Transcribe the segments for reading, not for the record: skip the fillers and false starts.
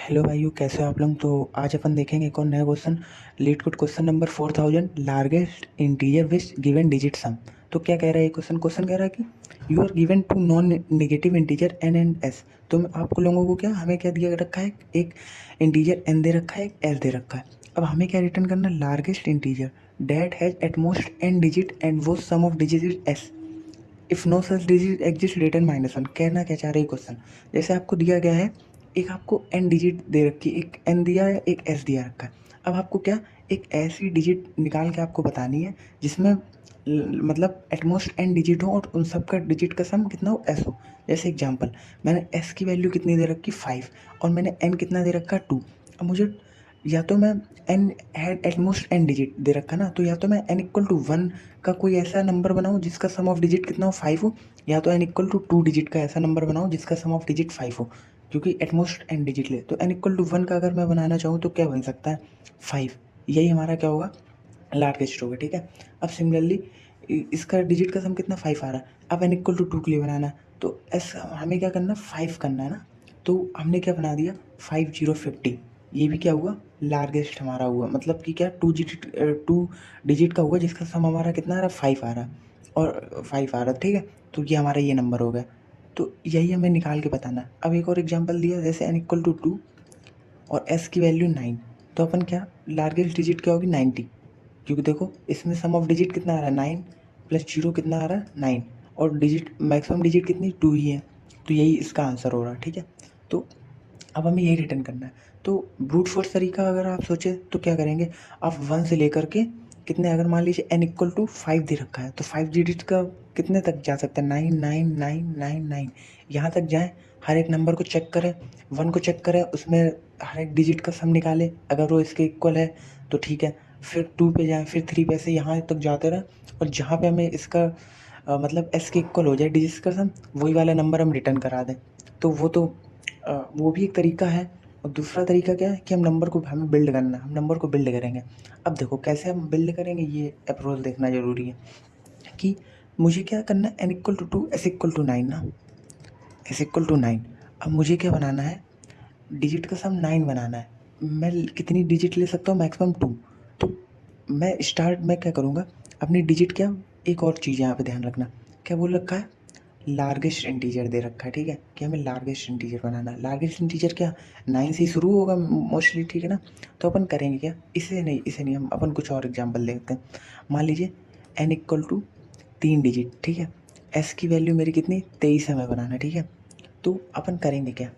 Hello भाइयों, कैसे हो आप लोग। तो आज अपन देखेंगे एक और नया question. LeetCode question number 4000, largest integer which given digit sum. तो क्या कह रहा है ये क्वेश्चन कह रहा है कि you are given two non negative integer N and S. तो आपको लोगों को क्या हमें क्या दिया रखा है, एक इंटीजर एन दे रखा है, एक एस दे रखा है। अब हमें क्या रिटर्न करना है, largest integer that has at most n digit and वो sum of digit is S. If no such digit exist return -1। कहना क्या चाह रहे हैं क्वेश्चन, जैसे आपको दिया गया है, एक आपको एन डिजिट दे रखी है, एक एन दिया है, एक एस दिया रखा है। अब आपको क्या एक ऐसी डिजिट निकाल के आपको बतानी है जिसमें मतलब एटमोस्ट एन डिजिट हो और उन सब का डिजिट का सम कितना हो, एस हो। जैसे एग्जांपल, मैंने एस की वैल्यू कितनी दे रखी, 5, और मैंने एन कितना दे रखा, 2। अब मुझे या तो मैं n had at most n digit दे रखा ना, तो या तो मैं एन इक्वल टू 1 का कोई ऐसा नंबर बनाऊँ जिसका सम ऑफ डिजिट कितना हो, 5 हो, या तो एन इक्वल टू 2 डिजिट का ऐसा नंबर बनाऊँ जिसका सम ऑफ डिजिट 5 हो, क्योंकि एटमोस्ट एन डिजिट ले। तो एन इक्वल टू 1 का अगर मैं बनाना चाहूँ तो क्या बन सकता है, 5। यही हमारा क्या होगा, लार्जेस्ट होगा। ठीक है। अब सिमिलरली इसका डिजिट का सम कितना, 5 आ रहा है। अब एन इक्वल टू 2 के लिए बनाना है तो एस हमें क्या करना, 5 करना है ना। तो हमने क्या बना दिया, 5 0 50। ये भी क्या हुआ, लार्जेस्ट हमारा हुआ, मतलब कि क्या 2 डिजिट का हुआ जिसका सम हमारा कितना आ रहा है, 5 आ रहा है, और 5 आ रहा है। ठीक है। तो ये हमारा ये नंबर हो गया। तो यही हमें निकाल के बताना है। अब एक और एग्जांपल दिया, जैसे एन इक्वल टू 2 और एस की वैल्यू 9। तो अपन क्या, लार्जेस्ट डिजिट क्या होगी, 90। क्योंकि देखो इसमें सम ऑफ डिजिट कितना आ रहा है, 9 प्लस 0 कितना आ रहा है, 9, और डिजिट मैक्सिमम डिजिट कितनी, 2 ही है। तो यही इसका आंसर हो रहा है। ठीक है। तो अब हमें यही रिटर्न करना है। तो ब्रूट फोर्स तरीका अगर आप सोचे तो क्या करेंगे, आप 1 से लेकर के कितने, अगर मान लीजिए एन इक्वल टू 5 दे रखा है तो 5 डिजिट का कितने तक जा सकता है, 99999, यहाँ तक जाएँ। हर एक नंबर को चेक करें, 1 को चेक करें, उसमें हर एक डिजिट का सम निकालें, अगर वो इसके इक्वल है तो ठीक है। फिर 2 पे जाएँ, फिर 3 पे, ऐसे यहाँ तक जाते रहें, और जहाँ पे हमें इसका मतलब एस के इक्वल हो जाए डिजिट्स का सम, वही वाला नंबर हम रिटर्न करा दें। तो वो भी एक तरीका है। और दूसरा तरीका क्या है कि हमें बिल्ड करना है, हम नंबर को बिल्ड करेंगे। अब देखो कैसे हम बिल्ड करेंगे, ये अप्रोच देखना ज़रूरी है कि मुझे क्या करना है, N equal to 2, S equal to 9 ना, एस इक्वल टू 9। अब मुझे क्या बनाना है, डिजिट का सम 9 बनाना है। मैं कितनी डिजिट ले सकता हूँ, मैक्सिमम 2। तो मैं क्या करूँगा, अपनी डिजिट क्या, एक और चीज़ यहाँ पे ध्यान रखना, क्या बोल रखा है, लार्जेस्ट इंटीजर दे रखा है। ठीक है, कि हमें लार्जेस्ट इंटीजर बनाना है। लार्जेस्ट इंटीजर क्या, 9 से ही शुरू होगा मोस्टली। ठीक है ना। तो अपन करेंगे क्या, इसे नहीं हम अपन कुछ और एग्जांपल देखते हैं। मान लीजिए एन इक्वल टू 3 डिजिट। ठीक है। एस की वैल्यू मेरी कितनी, 23 हमें बनाना है। ठीक है। तो अपन करेंगे क्या,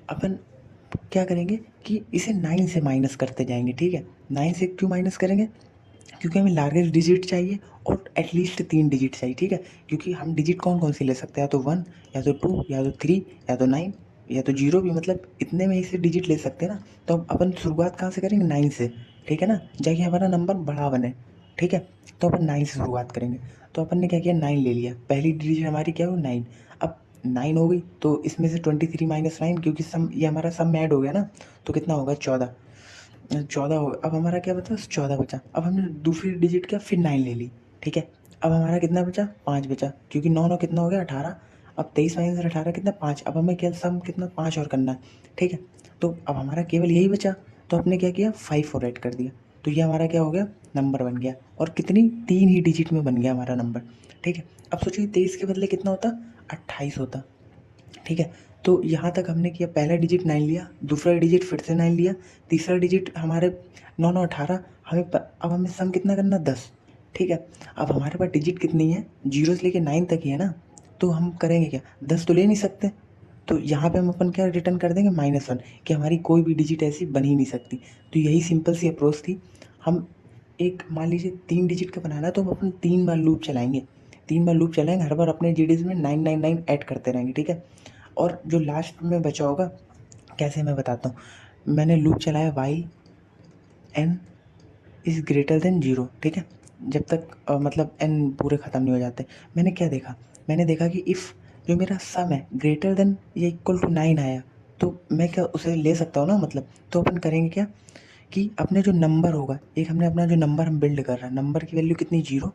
अपन क्या करेंगे कि इसे 9 से माइनस करते जाएंगे। ठीक है। 9 से क्यों माइनस करेंगे, क्योंकि हमें लार्जेस्ट डिजिट चाहिए और एटलीस्ट 3 डिजिट चाहिए। ठीक है। क्योंकि हम डिजिट कौन कौन सी ले सकते हैं, या तो 1, या तो 2, या तो 3, या तो 9, या तो 0 भी, मतलब इतने में ही से डिजिट ले सकते हैं ना। तो अपन शुरुआत कहाँ से करेंगे, 9 से। ठीक है ना, जाके हमारा नंबर बड़ा बने। ठीक है। तो अपन 9 से शुरुआत करेंगे। तो अपन ने क्या किया, 9 ले लिया, पहली डिजिट हमारी क्या हो, 9। अब 9 हो गई तो इसमें से 23 माइनस 9, क्योंकि सम ये हमारा सम में ऐड हो गया ना, तो कितना होगा, 14। 14 हो गया। अब हमारा क्या बचा, 14 बचा। अब हमने दूसरी डिजिट क्या, फिर 9 ले ली। ठीक है। अब हमारा कितना बचा, 5 बचा, क्योंकि 9 9 कितना हो गया, 18। अब 23 माइनस 18 कितना, 5। अब हमें क्या सम कितना, 5 और करना है। ठीक है। तो अब हमारा केवल यही बचा, तो हमने क्या किया, 5 और ऐड कर दिया। तो ये हमारा क्या हो गया, नंबर बन गया, और कितनी, 3 ही डिजिट में बन गया हमारा नंबर। ठीक है। अब सोचिए 23 के बदले कितना होता, 28 होता। ठीक है। तो यहाँ तक हमने किया, पहला डिजिट 9 लिया, दूसरा डिजिट फिर से 9 लिया, तीसरा डिजिट हमारे 9 9 18। अब हमें सम कितना करना, 10। ठीक है। अब हमारे पास डिजिट कितनी है, 0 से लेके 9 तक ही है ना। तो हम करेंगे क्या, 10 तो ले नहीं सकते। तो यहाँ पे हम अपन क्या रिटर्न कर देंगे, -1, कि हमारी कोई भी डिजिट ऐसी बन ही नहीं सकती। तो यही सिंपल सी अप्रोच थी। हम एक मान लीजिए 3 डिजिट का बनाना है तो हम अपन 3 बार लूप चलाएंगे, 3 बार लूप चलाएंगे, हर बार अपने डिजिट में 999 ऐड करते रहेंगे। ठीक है। और जो लास्ट में बचा होगा, कैसे मैं बताता हूँ, मैंने लूप चलाया while N is greater than 0। ठीक है। जब तक मतलब एन पूरे ख़त्म नहीं हो जाते। मैंने क्या देखा, मैंने देखा कि इफ़ जो मेरा सम है ग्रेटर देन या इक्वल टू 9 आया, तो मैं क्या उसे ले सकता हूँ ना, मतलब। तो अपन करेंगे क्या कि अपने जो नंबर होगा, एक हमने अपना जो नंबर हम बिल्ड कर रहे हैं, नंबर की वैल्यू कितनी, 0।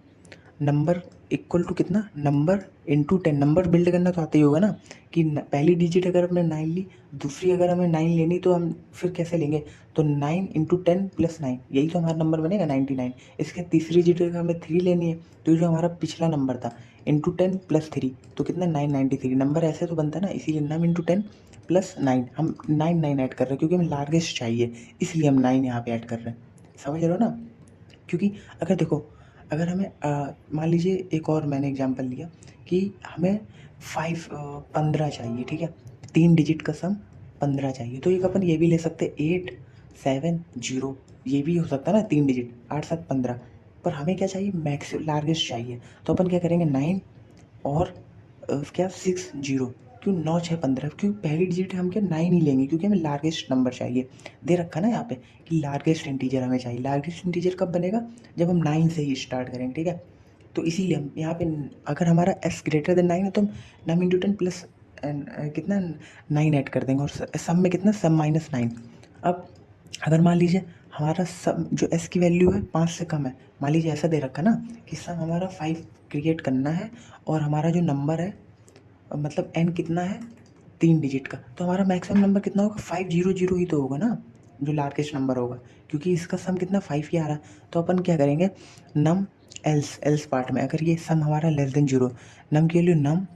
नंबर इक्वल टू कितना, नंबर इंटू 10। नंबर बिल्ड करना तो आता ही होगा ना कि पहली डिजिट अगर हमने 9 ली, दूसरी अगर हमें 9 लेनी तो हम फिर कैसे लेंगे, तो 9 इंटू 10 प्लस 9, यही तो हमारा नंबर बनेगा 99। इसके तीसरी डिजिट अगर हमें 3 लेनी है तो जो हमारा पिछला नंबर था इंटू 10 प्लस 3 तो कितना 993। नंबर ऐसे तो बनता है ना, इसीलिए 9 इंटू 10 प्लस 9, हम 9 ऐड कर रहे हैं क्योंकि हमें लार्जेस्ट चाहिए, इसलिए हम 9 यहाँ पे ऐड कर रहे हैं। समझ रहे हो ना? क्योंकि अगर देखो, अगर हमें मान लीजिए एक और मैंने एग्जांपल लिया कि हमें 15 चाहिए, ठीक है, 3 डिजिट का सम 15 चाहिए, तो एक अपन ये भी ले सकते हैं 870, ये भी हो सकता है ना 3 डिजिट, 8 7 15। पर हमें क्या चाहिए, मैक्स लार्जेस्ट चाहिए, तो अपन क्या करेंगे 9 और क्या 60, क्यों 9 6 15, क्यों पहली डिजिट हम क्या 9 ही लेंगे क्योंकि हमें लार्जेस्ट नंबर चाहिए। दे रखा ना यहाँ पे कि लार्जेस्ट इंटीजर हमें चाहिए। लार्जेस्ट इंटीजर कब बनेगा, जब हम 9 से ही स्टार्ट करेंगे, ठीक है। तो इसीलिए हम यहाँ पे अगर हमारा s ग्रेटर देन 9 है तो हम 9 इंटू 10 प्लस कितना 9 ऐड कर देंगे, और सम में कितना, सम माइनस 9। अब अगर मान लीजिए हमारा सम जो s की वैल्यू है 5 से कम है, मान लीजिए ऐसा दे रखा ना कि सम हमारा 5 क्रिएट करना है, और हमारा जो नंबर है मतलब n कितना है 3 डिजिट का, तो हमारा मैक्सिमम नंबर कितना होगा, 500 ही तो होगा ना, जो लार्जेस्ट नंबर होगा, क्योंकि इसका सम कितना 5 ही आ रहा। तो अपन क्या करेंगे, नम एल्स पार्ट में अगर ये सम हमारा लेस देन 0, नम के लिए नम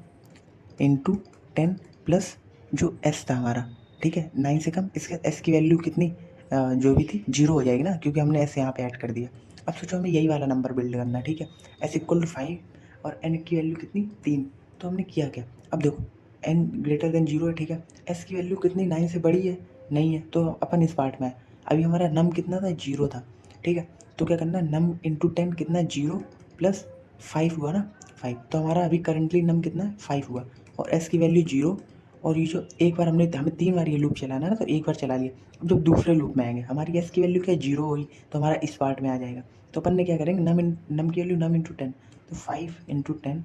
इंटू 10 प्लस जो s था हमारा, ठीक है, 9 से कम, इसके s की वैल्यू कितनी जो भी थी 0 हो जाएगी ना, क्योंकि हमने s यहाँ पे ऐड कर दिया। अब सोचो हमें यही वाला नंबर बिल्ड करना है, ठीक है, s इक्वल टू 5 और n की वैल्यू कितनी 3। तो हमने किया क्या, अब देखो n ग्रेटर देन 0 है, ठीक है, s की वैल्यू कितनी 9 से बड़ी है, नहीं है, तो अपन इस पार्ट में है। अभी हमारा नम कितना था 0 था, ठीक है, तो क्या करना, नम इंटू 10 कितना 0 प्लस 5 हुआ ना 5, तो हमारा अभी करंटली नम कितना है 5 हुआ, और s की वैल्यू 0। और ये जो एक बार हमें 3 बार ये लूप चलाना है ना, तो एक बार चला लिया, अब जब दूसरे लूप में आएंगे हमारी s की वैल्यू क्या 0 हुई, तो हमारा इस पार्ट में आ जाएगा। तो अपन ने क्या करेंगे, नम की वैल्यू नम इंटू 10, तो 5 इंटू 10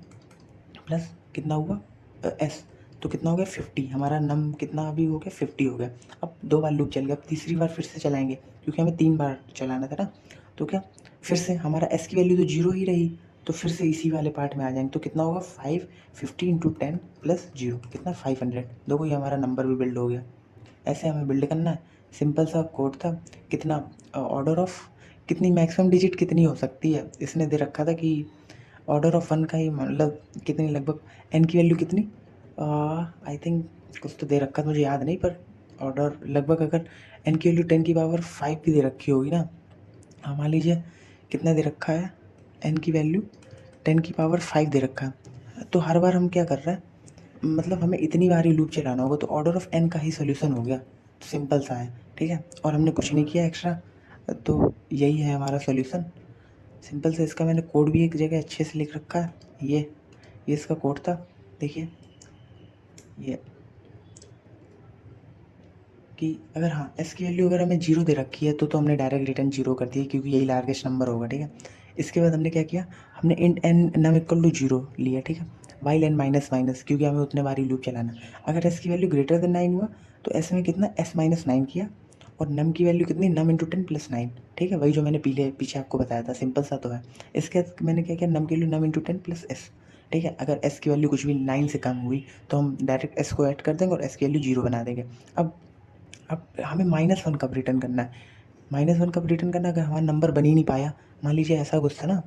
प्लस कितना हुआ s, तो कितना हो गया 50, हमारा नम कितना अभी हो गया 50 हो गया। अब 2 बार लूप चल गया, अब तीसरी बार फिर से चलाएंगे क्योंकि हमें 3 बार चलाना था ना, तो क्या फिर से हमारा s की वैल्यू तो 0 ही रही, तो फिर से इसी वाले पार्ट में आ जाएंगे, तो कितना होगा 550 इंटू 10 प्लस 0 कितना 500। देखो ये हमारा नंबर भी बिल्ड हो गया। ऐसे हमें बिल्ड करना है, सिंपल सा कोड था। कितना ऑर्डर ऑफ कितनी मैक्सिमम डिजिट कितनी हो सकती है, इसने दे रखा था कि ऑर्डर ऑफ 1 का ही मतलब कितनी, लगभग n की वैल्यू कितनी, आई थिंक कुछ तो दे रखा था, मुझे याद नहीं, पर ऑर्डर लगभग अगर n की वैल्यू 10 की पावर 5 भी दे रखी होगी ना, हाँ मान लीजिए कितना दे रखा है, n की वैल्यू 10 की पावर 5 दे रखा है, तो हर बार हम क्या कर रहे हैं, मतलब हमें इतनी बार ही लूप चलाना होगा, तो ऑर्डर ऑफ n का ही सोल्यूशन हो गया, तो सिंपल सा है, ठीक है, और हमने कुछ नहीं किया एक्स्ट्रा, तो यही है हमारा सोल्यूशन सिंपल से। इसका मैंने कोड भी एक जगह अच्छे से लिख रखा है, ये इसका कोड था, देखिए ये कि अगर हाँ s की वैल्यू अगर हमें 0 दे रखी है तो हमने डायरेक्ट रिटर्न 0 कर दिया क्योंकि यही लार्जेस्ट नंबर होगा, ठीक है। इसके बाद हमने क्या किया, हमने int n num equal to 0 लिया, ठीक है, वाइल n माइनस माइनस, क्योंकि हमें उतने बार ही लूप चलाना। अगर s की वैल्यू ग्रेटर देन 9 हुआ तो s में कितना s माइनस 9 किया, और नम की वैल्यू कितनी नम इंटू 10 प्लस 9, ठीक है, वही जो मैंने पीछे आपको बताया था, सिंपल सा तो है। इसके बाद मैंने क्या किया, नम की वैल्यू नम इंटू 10 प्लस s, ठीक है, अगर s की वैल्यू कुछ भी 9 से कम हुई तो हम डायरेक्ट s को ऐड कर देंगे और s की वैल्यू 0 बना देंगे। अब हमें -1 कब रिटर्न करना है, -1 कब रिटर्न करना है, अगर हमारा नंबर बन ही नहीं पाया, मान लीजिए ऐसा कुछ था ना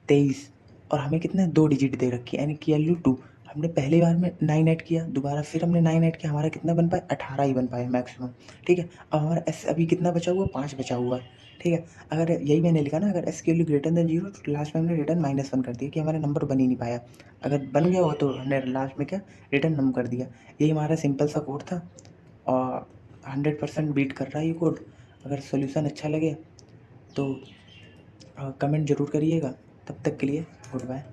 23, और हमें कितना 2 डिजिट दे रखी है, यानी की वैल्यू 2, हमने पहली बार में 9 ऐड किया, दोबारा फिर हमने 9 ऐड किया, हमारा कितना बन पाया 18 ही बन पाया मैक्सिमम, ठीक है। अब हमारा एस अभी कितना बचा हुआ 5 बचा हुआ है, ठीक है। अगर यही मैंने लिखा ना, अगर एस की वैल्यू ग्रेटर देन 0 तो लास्ट में हमने रिटर्न -1 कर दिया कि हमारा नंबर बन ही नहीं पाया। अगर बन गया हो तो हमने लास्ट में क्या रिटर्न नम कर दिया। यही हमारा सिंपल सा कोड था, और 100% बीट कर रहा है ये कोड। अगर सॉल्यूशन अच्छा लगे तो कमेंट ज़रूर करिएगा। तब तक के लिए गुड बाय।